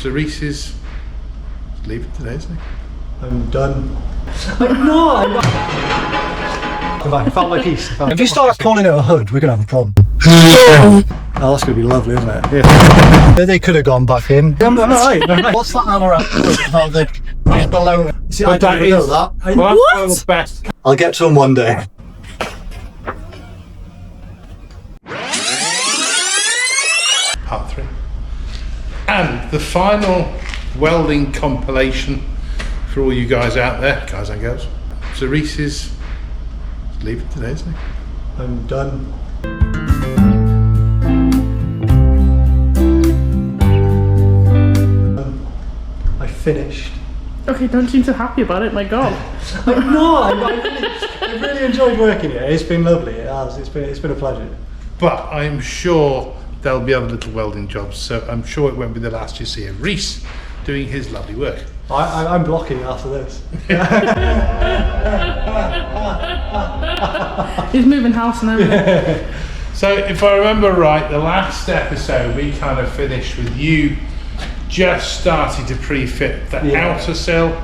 So Rhys is leaving today, isn't he? I'm done. No, I'm not. I found my piece. If you start calling it a hood, we're going to have a problem. Oh, that's going to be lovely, isn't it? Yeah. They could have gone back in. I'm right. What's that anorak about the below? See, I don't know that. What? Best. I'll get to them one day. Part 3. And the final welding compilation for all you guys out there, guys and girls. So Rhys is leaving today, isn't he? I'm done. I finished. Okay, don't seem so happy about it, my god. No, I've really enjoyed working here. It's been lovely. It has. It's been a pleasure. But I'm sure there'll be other little welding jobs, so I'm sure it won't be the last you see of Rhys doing his lovely work. I'm blocking after this. He's moving house now. So if I remember right, the last episode we kind of finished with you just starting to pre-fit the outer sill.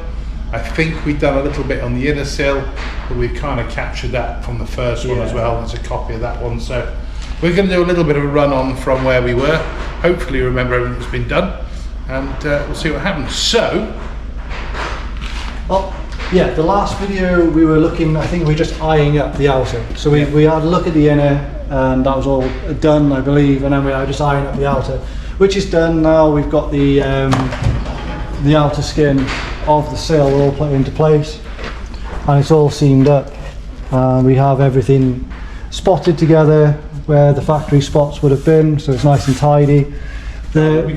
I think we've done a little bit on the inner sill, but we've kind of captured that from the first one as well. There's a copy of that one. So we're going to do a little bit of a run on from where we were. Hopefully remember everything that's been done, and we'll see what happens. So, well, yeah, the last video we were looking, I think we were just eyeing up the outer. So we had a look at the inner, and that was all done, I believe, and then we are just eyeing up the outer, which is done now. We've got the outer skin of the sill all put into place, and it's all seamed up. We have everything spotted together where the factory spots would have been, so it's nice and tidy.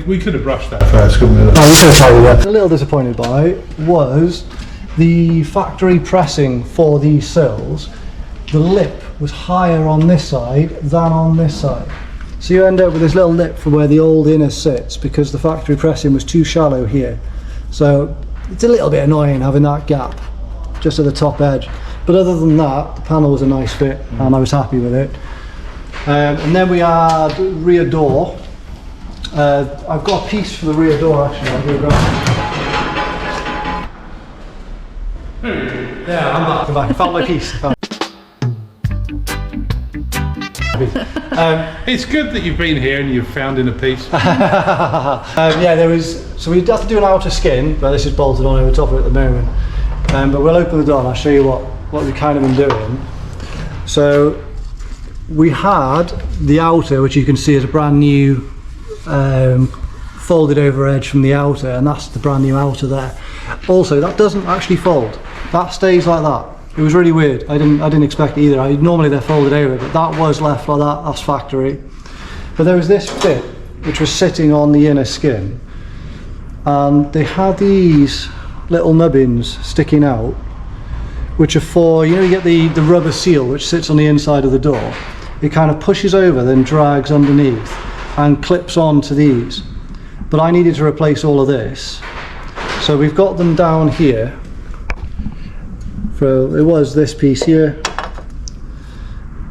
we could have brushed that first, couldn't we? We should have tidied that. A little disappointed by was the factory pressing for these sills. The lip was higher on this side than on this side. So you end up with this little lip from where the old inner sits because the factory pressing was too shallow here. So it's a little bit annoying having that gap just at the top edge. But other than that, the panel was a nice fit and I was happy with it. And then we had rear door. I've got a piece for the rear door actually. I'll go grab it. Yeah, I'm back. I found my piece. It's good that you've been here and you've found in a piece. Yeah, there was. So we have to do an outer skin, but this is bolted on over top of it at the moment. But we'll open the door and I'll show you what we've kind of been doing. So we had the outer, which you can see is a brand new folded over edge from the outer, and that's the brand new outer there. Also, that doesn't actually fold. That stays like that. It was really weird. I didn't expect it either. Normally they're folded over, but that was left like that. That's factory. But there was this bit which was sitting on the inner skin, and they had these little nubbins sticking out, which are for, you know, you get the rubber seal which sits on the inside of the door. It kind of pushes over, then drags underneath and clips onto these. But I needed to replace all of this, so we've got them down here. So it was this piece here,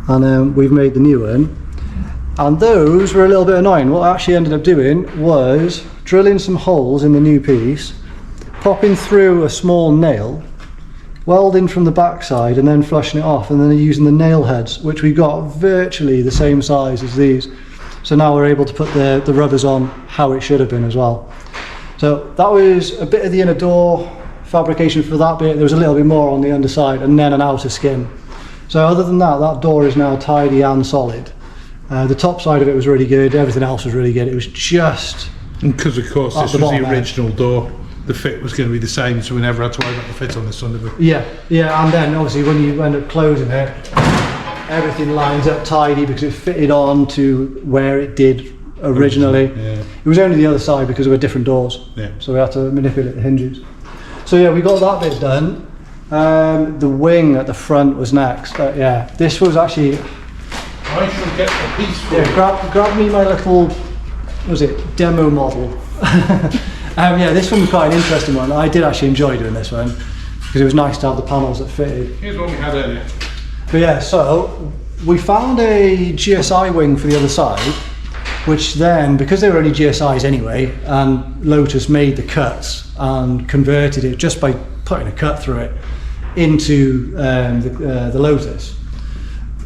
and then we've made the new one, and those were a little bit annoying. What I actually ended up doing was drilling some holes in the new piece, popping through a small nail, welding from the backside and then flushing it off, and then using the nail heads, which we got virtually the same size as these. So now we're able to put the rubbers on how it should have been as well. So that was a bit of the inner door fabrication for that bit. There was a little bit more on the underside, and then an outer skin. So other than that, that door is now tidy and solid. The top side of it was really good. Everything else was really good. It was just, because of course this was the original door, the fit was going to be the same, so we never had to worry about the fit on this one, did we? Yeah, and then obviously when you end up closing it, everything lines up tidy because it fitted on to where it did originally. Yeah. It was only the other side because there were different doors, so we had to manipulate the hinges. So yeah, we got that bit done. The wing at the front was next. Yeah, this was actually. I shall get a piece for you. Grab me my little, what was it, demo model. Yeah, this one was quite an interesting one. I did actually enjoy doing this one because it was nice to have the panels that fitted. Here's what we had earlier. But yeah, so we found a GSI wing for the other side, which then, because they were only GSIs anyway, and Lotus made the cuts and converted it just by putting a cut through it into the Lotus.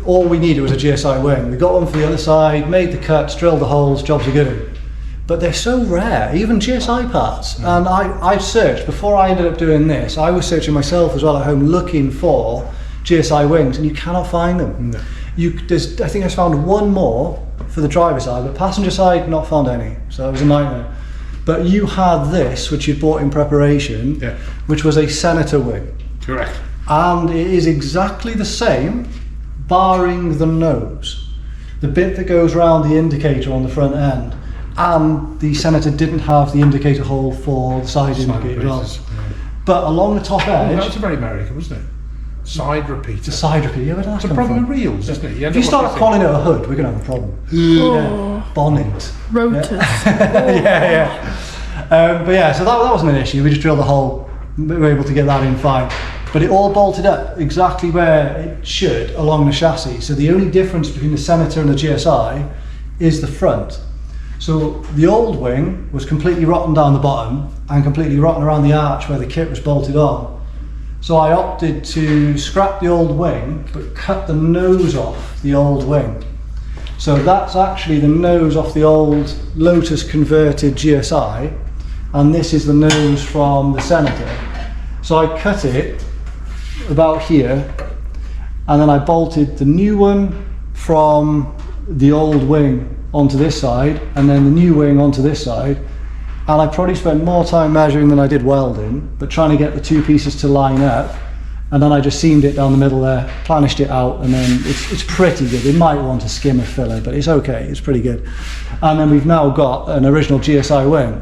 All we needed was a GSI wing. We got one for the other side, made the cuts, drilled the holes, jobs are good. But they're so rare, even GSI parts. And I searched, before I ended up doing this, I was searching myself as well at home looking for GSI wings, and you cannot find them. No. I think I found one more for the driver's side, but passenger side, not found any. So it was a nightmare. But you had this, which you'd bought in preparation, which was a Senator wing. Correct. And it is exactly the same, barring the nose. The bit that goes around the indicator on the front end. And the Senator didn't have the indicator hole for the side indicator as well. Yeah. But along the top edge... That was very American, wasn't it? Side repeater. The side repeater, yeah, but that's the problem with reels, isn't it? If you start calling it a hood, we're going to have a problem. Yeah. Bonnet. Rotus. Yeah. But yeah, so that wasn't an issue. We just drilled the hole, we were able to get that in fine. But it all bolted up exactly where it should along the chassis. So the only difference between the Senator and the GSI is the front. So the old wing was completely rotten down the bottom and completely rotten around the arch where the kit was bolted on. So I opted to scrap the old wing but cut the nose off the old wing. So that's actually the nose off the old Lotus converted GSI, and this is the nose from the Senator. So I cut it about here, and then I bolted the new one from the old wing onto this side, and then the new wing onto this side. And I probably spent more time measuring than I did welding, but trying to get the two pieces to line up. And then I just seamed it down the middle there, planished it out, and then it's pretty good. It might want to skim a filler, but it's okay, it's pretty good. And then we've now got an original GSI wing,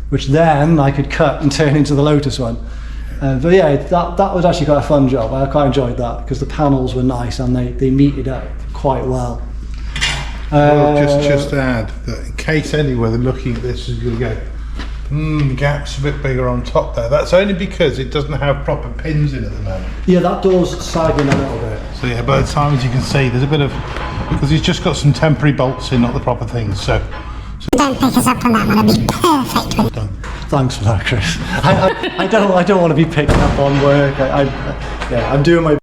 which then I could cut and turn into the Lotus one. But yeah, that was actually quite a fun job. I quite enjoyed that because the panels were nice and they meted up quite well. Well, just to add that in case anywhere they're looking at this is going to go, the gap's a bit bigger on top there. That's only because it doesn't have proper pins in at the moment. Yeah, that door's sagging a little bit. So yeah, by the time, as you can see, there's a bit of, because he's just got some temporary bolts in, not the proper things. So don't pick us up on that one, it'll be perfect. done. Thanks for that, Chris. I don't want to be picking up on work. I'm doing my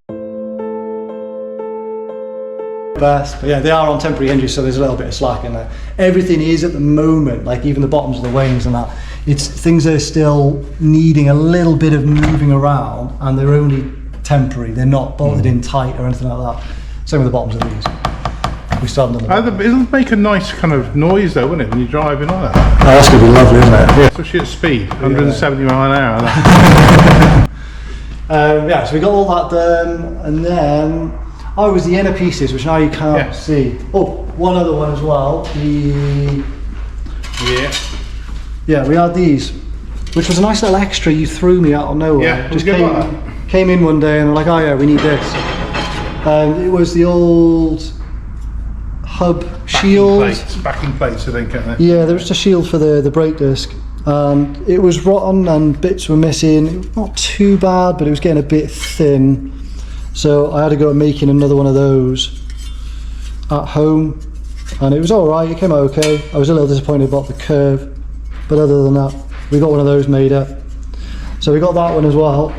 best, but yeah, they are on temporary hinges, so there's a little bit of slack in there. Everything is at the moment, like even the bottoms of the wings and that, things are still needing a little bit of moving around, and they're only temporary. They're not bolted in tight or anything like that. Same with the bottoms of these. We started on the It'll make a nice kind of noise though, wouldn't it, when you're driving on it? Oh, that's going to be lovely, isn't it? Yeah, especially at speed, 170 mile an hour. Yeah, so we got all that done, and then it was the inner pieces, which now you can't see. Oh, one other one as well. Yeah, we had these, which was a nice little extra you threw me out of nowhere. Yeah, just came in one day and were like, oh yeah, we need this. It was the old hub shield. Backing plates, I think, aren't they? Yeah, there was a shield for the brake disc. It was rotten and bits were missing. It was not too bad, but it was getting a bit thin. So I had to go making another one of those at home, and it was alright, it came out okay. I was a little disappointed about the curve, but other than that, we got one of those made up. So we got that one as well.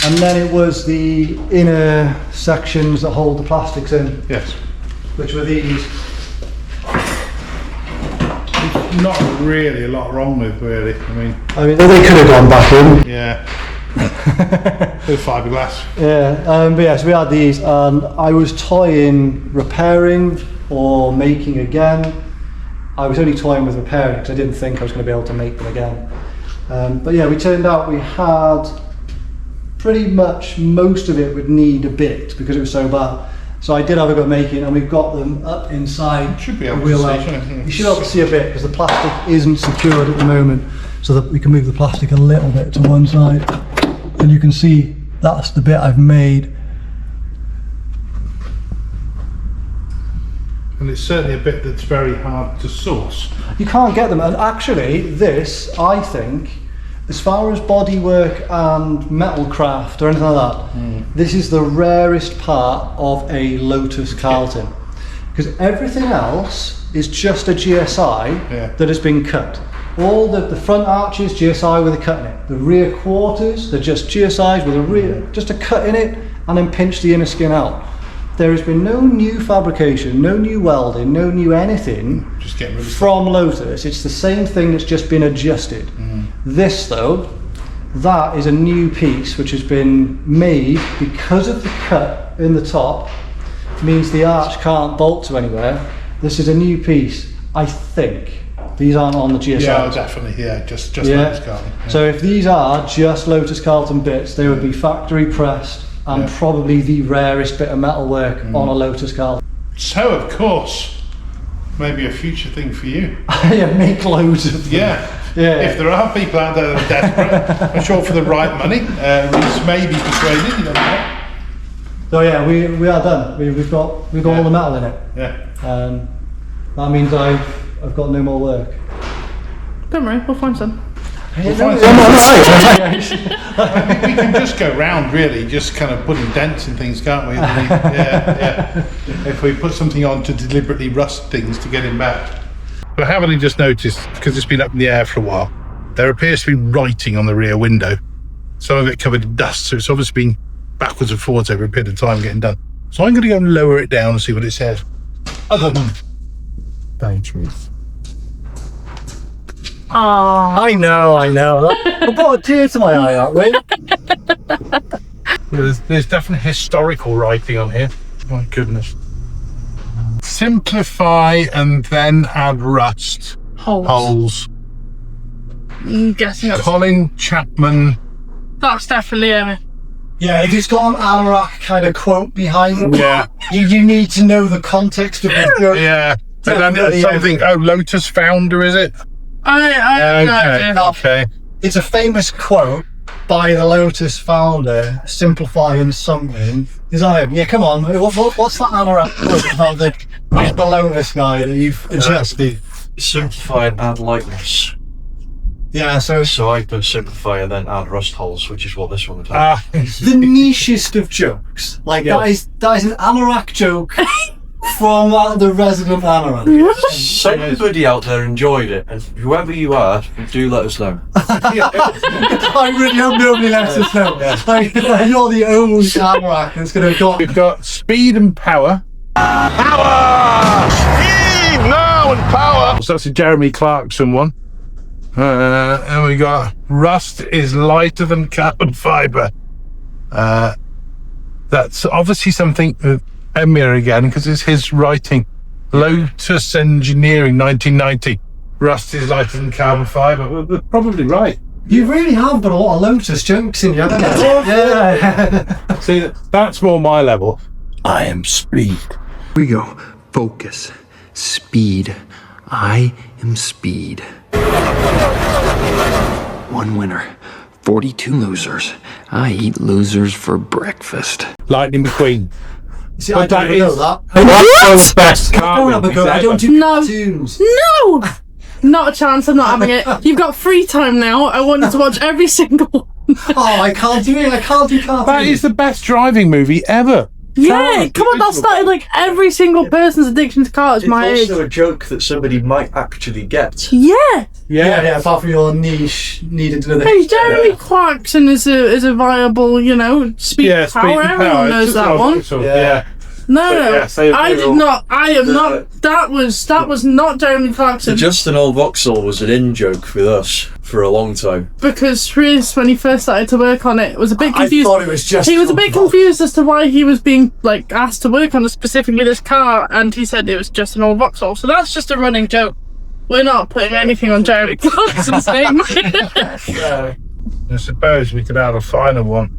And then it was the inner sections that hold the plastics in. Yes. Which were these. Not really a lot wrong with, really. I mean, they could have gone back in. Yeah. With fiberglass. Yeah, but yeah, so we had these, and I was toying repairing or making again. I was only toying with repairing because I didn't think I was going to be able to make them again. But yeah, we turned out we had pretty much most of it would need a bit because it was so bad. So I did have a go at making, and we've got them up inside. Should be able to see. You should be able to see a bit because the plastic isn't secured at the moment, so that we can move the plastic a little bit to one side. And you can see that's the bit I've made. And it's certainly a bit that's very hard to source. You can't get them, and actually this, I think, as far as bodywork and metal craft or anything like that, this is the rarest part of a Lotus Carlton. because everything else is just a GSI that has been cut. All the front arches, GSI with a cut in it. The rear quarters, they're just GSIs with just a cut in it, and then pinch the inner skin out. There has been no new fabrication, no new welding, no new anything just getting rid of from Lotus. It's the same thing that's just been adjusted. This though, that is a new piece which has been made because of the cut in the top, means the arch can't bolt to anywhere. This is a new piece, I think. These aren't on the GSI. Yeah, definitely, just Lotus Carlton. Yeah. So if these are just Lotus Carlton bits, they would be factory pressed and probably the rarest bit of metalwork on a Lotus Carlton. So of course, maybe a future thing for you. Yeah, make loads of them. Yeah. If there are people out there that are desperate, I'm sure for the right money, Rhys may be persuaded, you don't know. So yeah, we are done. We've got all the metal in it. Yeah. That means I've got no more work. Don't worry, we'll find some. We'll find we can just go round, really, just kind of putting dents in things, can't we? If we put something on to deliberately rust things to get him back. But haven't you just noticed, because it's been up in the air for a while, there appears to be writing on the rear window. Some of it covered in dust, so it's obviously been backwards and forwards over a period of time getting done. So I'm going to go and lower it down and see what it says. Other than thanks, Rhys. I know. I brought a tear to my eye, aren't we? There's definitely historical writing on here. My goodness. Simplify and then add rust. Holes. I'm guessing that's... Colin Chapman. That's definitely Emma. Yeah, if it's got an Anorak kind of quote behind it, Yeah. you need to know the context of the joke. Yeah. And then something, Lotus founder, is it? Okay. It's a famous quote by the Lotus founder, simplifying something. Is that him? Yeah, come on. What's that Anorak quote about the Lotus guy that you've adjusted? Simplify and add lightness. Yeah, so I put simplify and then add rust holes, which is what this one does. the nichest of jokes. Like that is an Anorak joke from the resident Anorak. Somebody out there enjoyed it, and whoever you are, do let us know. I really hope nobody lets us know. Like, you're the only Anorak that's going to go. We've got speed and power. Power! Speed now and power! So that's a Jeremy Clarkson one. And we got rust is lighter than carbon fibre. That's obviously something with Emir again, because it's his writing. Lotus Engineering 1990. Rust is lighter than carbon fibre. We're probably right. You really have got a lot of Lotus jokes in you, haven't you? Yeah. See, that's more my level. I am speed. We go. Focus. Speed. I am speed. 1 winner. 42 losers. I eat losers for breakfast. Lightning McQueen. See, But I don't know that. That's the best. I don't do cartoons. No! Not a chance, I'm not having it. You've got free time now. I want you to watch every single one. Oh, I can't do it. I can't do cartoons. That is the best driving movie ever. Yeah, come on, that started like every single person's addiction to cars my age. It's also a joke that somebody might actually get. Yeah. Yeah, apart from your niche needed to know that. Hey, Jeremy Clarkson is a viable, speed Yeah, power. speed and Everyone power. knows that one. Yeah. No, yeah, say I it did real. not. I am not. That was not Jeremy Clarkson. Just an old Vauxhall was an in-joke with us for a long time. Because Rhys, when he first started to work on it, was a bit confused. I thought it was just. He was a bit confused as to why he was being asked to work on specifically this car, and he said it was just an old Vauxhall. So that's just a running joke. We're not putting anything on Jeremy Clarkson's name. I suppose we could add a final one.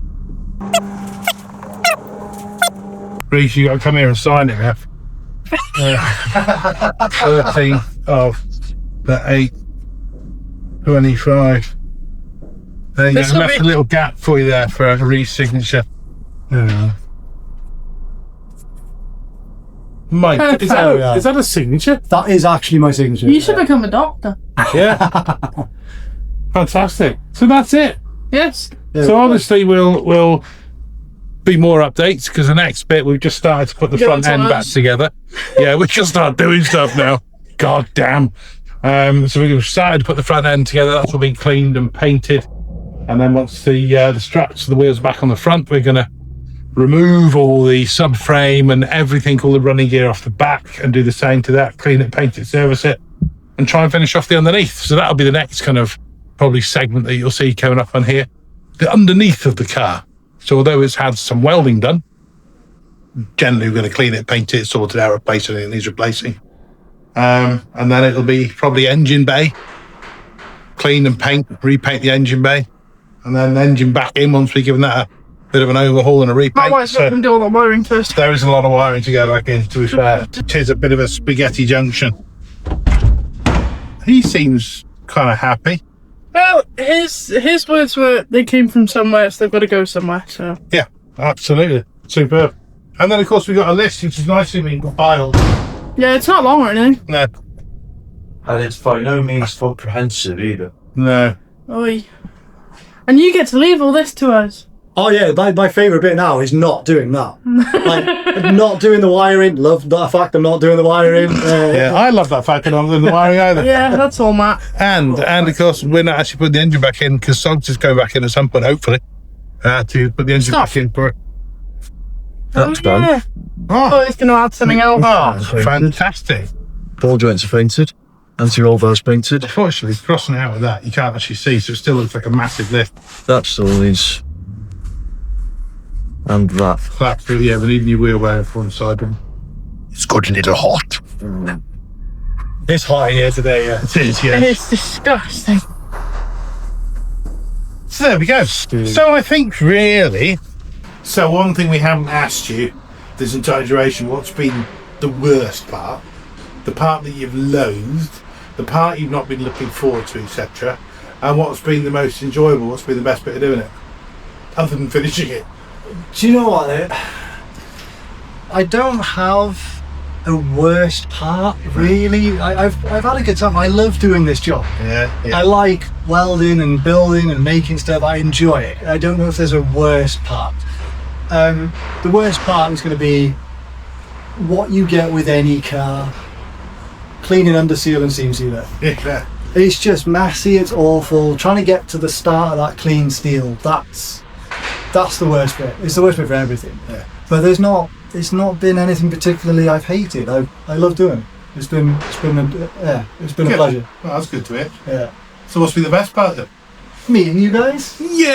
Rhys, you got to come here and sign it, Ref. 13 of the 8, 25. There you go. I left a little gap for you there for a Rhys signature. Mike, is that a signature? That is actually my signature. You should become a doctor. Yeah. Fantastic. So that's it. Yes. So obviously we'll be more updates because the next bit we've just started to put the front end back together. Yeah, we can start doing stuff now. God damn. So we've started to put the front end together. That's all been cleaned and painted. And then once the straps of the wheels are back on the front, we're going to remove all the subframe and everything, all the running gear off the back, and do the same to that, clean it, paint it, service it, and try and finish off the underneath. So that'll be the next kind of probably segment that you'll see coming up on here. The underneath of the car. So although it's had some welding done, generally we're going to clean it, paint it, sort it out, replace anything that needs replacing. And then it'll be probably engine bay, clean and paint, repaint the engine bay, and then engine back in once we've given that a bit of an overhaul and a repaint. My wife's going to do all the wiring first. There is a lot of wiring to go back in, to be fair. It is a bit of a spaghetti junction. He seems kind of happy. Well, his words were they came from somewhere, so they've got to go somewhere. So yeah, absolutely, superb. And then of course we've got a list which is nicely been compiled. Yeah, it's not long or anything. No, And it's by no means comprehensive either. no. Oi. And you get to leave all this to us. Oh yeah, my favourite bit now is not doing that. Like, not doing the wiring. Love that fact I'm not doing the wiring. Yeah, I love that fact that I'm doing the wiring either. Yeah, that's all, Matt. And of course we're not actually putting the engine back in because Sogs is going back in at some point, hopefully, to put the engine back in for it. That's done. Yeah. Oh, he's going to add something else. Oh, fantastic. Ball joints are painted. Anti-roll bars painted. Unfortunately, crossing out with that, you can't actually see, so it still looks like a massive lift. That still needs. And that. That's really, yeah, we need a new wheel bearing for one side. It's got a little hot. It's hot in here today, yeah. It is, yeah. It's disgusting. So there we go. So I think really, so one thing we haven't asked you this entire duration, what's been the worst part? The part that you've loathed, the part you've not been looking forward to, etc. And what's been the most enjoyable, what's been the best bit of doing it? Other than finishing it. Do you know what? I don't have a worst part, really. I've had a good time. I love doing this job. Yeah. I like welding and building and making stuff. I enjoy it. I don't know if there's a worst part. The worst part is going to be what you get with any car. Cleaning under seal and seam sealer. Yeah. It's just messy, it's awful. Trying to get to the start of that clean steel, that's the worst bit. It's the worst bit for everything. Yeah. But it's not been anything particularly I've hated. I love doing it. It's been a pleasure. Well, that's good to hear. Yeah. So what's been the best part then? Meeting you guys? Yeah!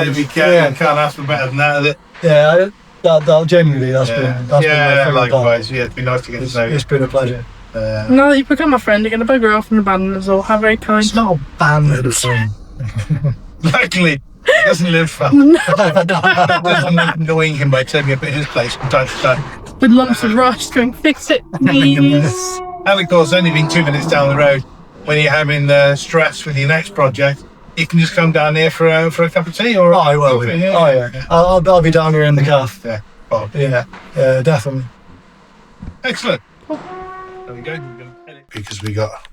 There we go. Yeah. You can't ask for better than that, is it? Yeah, that genuinely, that's been my favourite likewise. part. Yeah, it's been nice to get to know you. It's been a pleasure. Now that you've become my friend, you're going to bugger off and abandon us all. How very kind. It's not a band thing. Luckily, he doesn't live far. That doesn't annoying him by turning up at his place from time to time. With lumps of rust going, fix it, please. And of course, only being 2 minutes down the road, when you're having stress with your next project, you can just come down here for a cup of tea or. Oh, I will. Coffee, yeah. Oh yeah. I'll be down here in the calf. Yeah. Oh, Yeah, definitely. excellent. There we go. Because we got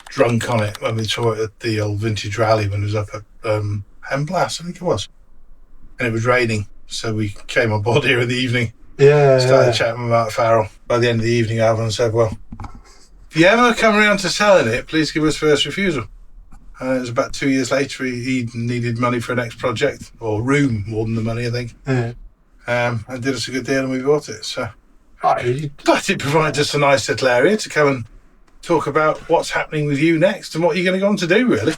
drunk on it when we saw it at the old vintage rally when it was up at Hemblas, I think it was. And it was raining, so we came on board here in the evening. Yeah. Started chatting about Farrell. By the end of the evening, Alvin said, well, if you ever come around to selling it, please give us first refusal. It was about 2 years later, he needed money for a next project, or room more than the money, I think. Yeah. And did us a good deal and we bought it. So, but it provides us a nice little area to come and talk about what's happening with you next and what you're going to go on to do, really.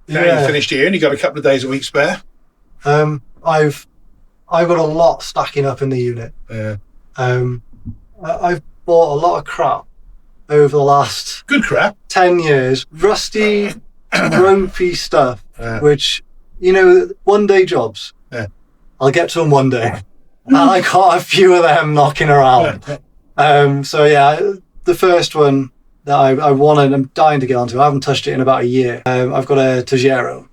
Now you've finished here and you've got a couple of days a week spare. I've got a lot stacking up in the unit. Yeah. I've bought a lot of crap over the last Good crap. 10 years. Rusty, ropey stuff, Yeah. which, one day jobs. Yeah. I'll get to them one day. And I got a few of them knocking around. So yeah, the first one that I wanted, I'm dying to get onto. I haven't touched it in about a year. I've got a Tojeiro,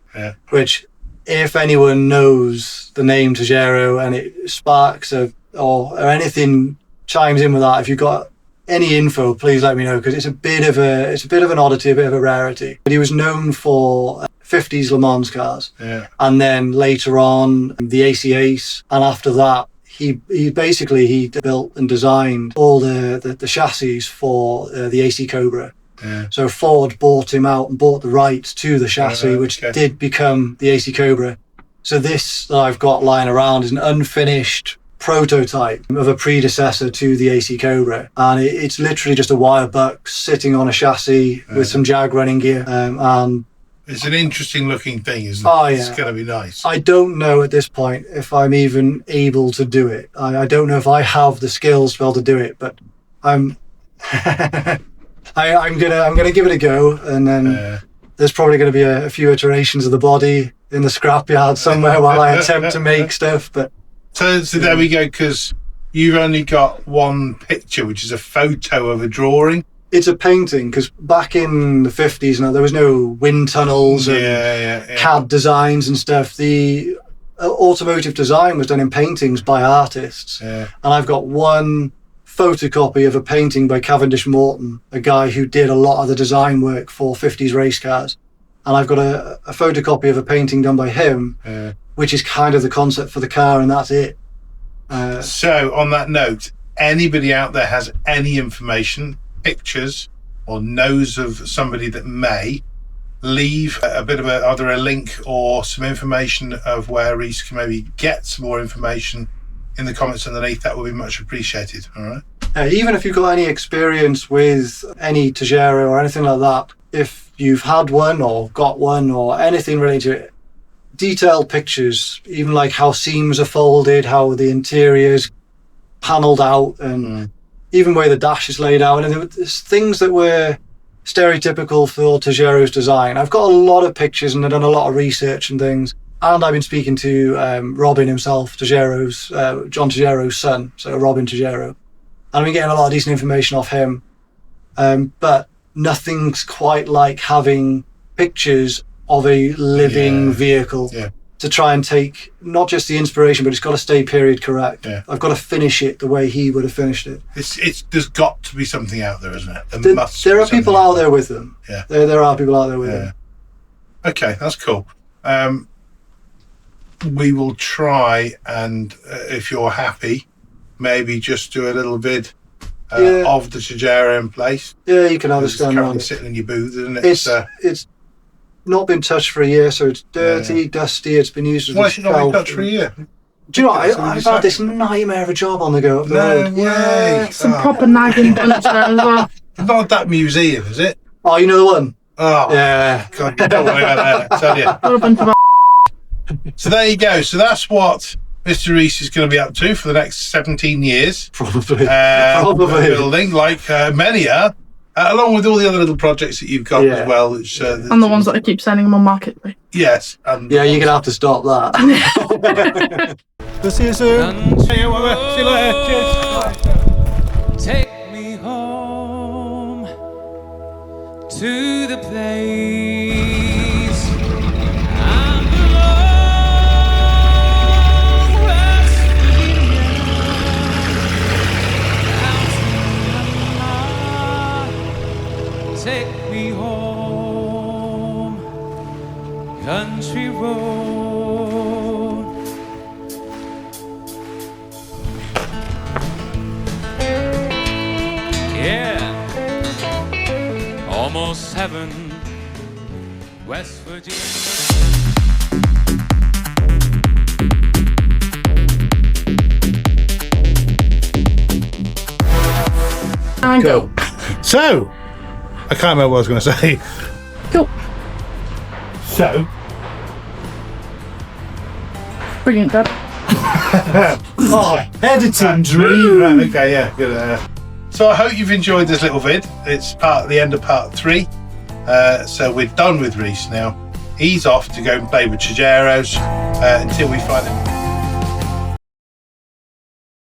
which, if anyone knows the name Tojeiro and it sparks or anything chimes in with that, if you've got any info, please let me know, because it's a bit of an oddity, a bit of a rarity. But he was known for 50s Le Mans cars, and then later on the AC Ace, and after that he basically built and designed all the chassis for the AC Cobra. So Ford bought him out and bought the rights to the chassis, which did become the AC Cobra. So this that I've got lying around is an unfinished prototype of a predecessor to the AC Cobra, and it's literally just a wire buck sitting on a chassis with some Jag running gear, and it's an interesting looking thing, isn't it? Oh, yeah. It's going to be nice. I don't know at this point if I'm even able to do it. I don't know if I have the skills to be able to do it, but I'm I'm gonna give it a go, and then there's probably going to be a few iterations of the body in the scrapyard somewhere while I attempt to make stuff. But so there we go, because you've only got one picture, which is a photo of a drawing. It's a painting, because back in the 50s now there was no wind tunnels and CAD designs and stuff. The automotive design was done in paintings by artists, and I've got one photocopy of a painting by Cavendish Morton, a guy who did a lot of the design work for 50s race cars, and I've got a photocopy of a painting done by him, which is kind of the concept for the car, and that's it. So on that note, anybody out there has any information, pictures, or knows of somebody that may, leave a bit of either a link or some information of where Rhys can maybe get some more information in the comments underneath. That would be much appreciated. All right. Even if you've got any experience with any Tojeiro or anything like that, if you've had one or got one or anything related to it, detailed pictures, even like how seams are folded, how the interior's panelled out, and even where the dash is laid out, and there's things that were stereotypical for Tojeiro's design. I've got a lot of pictures and I've done a lot of research and things, and I've been speaking to Robin himself, John Tojeiro's son, so Robin Tojeiro, and I've been getting a lot of decent information off him, but nothing's quite like having pictures of a living vehicle to try and take not just the inspiration, but it's got to stay period correct. I've got to finish it the way he would have finished it. There's got to be something out there, isn't it? There are people out there with them. There are people out there with them. Okay, that's cool. We will try, and if you're happy, maybe just do a little vid of the Tojeiro in place. Yeah, you can have a stand around it. Sitting in your booth, isn't it? It's not been touched for a year, so it's dirty, dusty. It's been used as Why has it not been touched for a year? Do you know, I've had this nightmare of a job on the go up the road. Way. Some proper nagging bunch there as well. Not that museum, is it? Oh, you know the one? Oh, yeah. God, don't worry about that, I tell you. What a bunch of So there you go. So that's what Mr. Rhys is going to be up to for the next 17 years. Probably. Building, like many are, along with all the other little projects that you've got as well. Which, and the ones that I keep sending them on Marketplace. Yes. Yeah, you're going to have to stop that. We'll see you soon. See you later. Cheers. Take me home to the place I belong, West Virginia. Take me home, country road. Almost heaven, West Virginia. And go. So, I can't remember what I was going to say. Go. So. Brilliant, Dad. Editing dream. Right, okay, yeah, good. So I hope you've enjoyed this little vid. It's the end of part 3. So we're done with Rhys now. He's off to go and play with Tojeiros until we find him.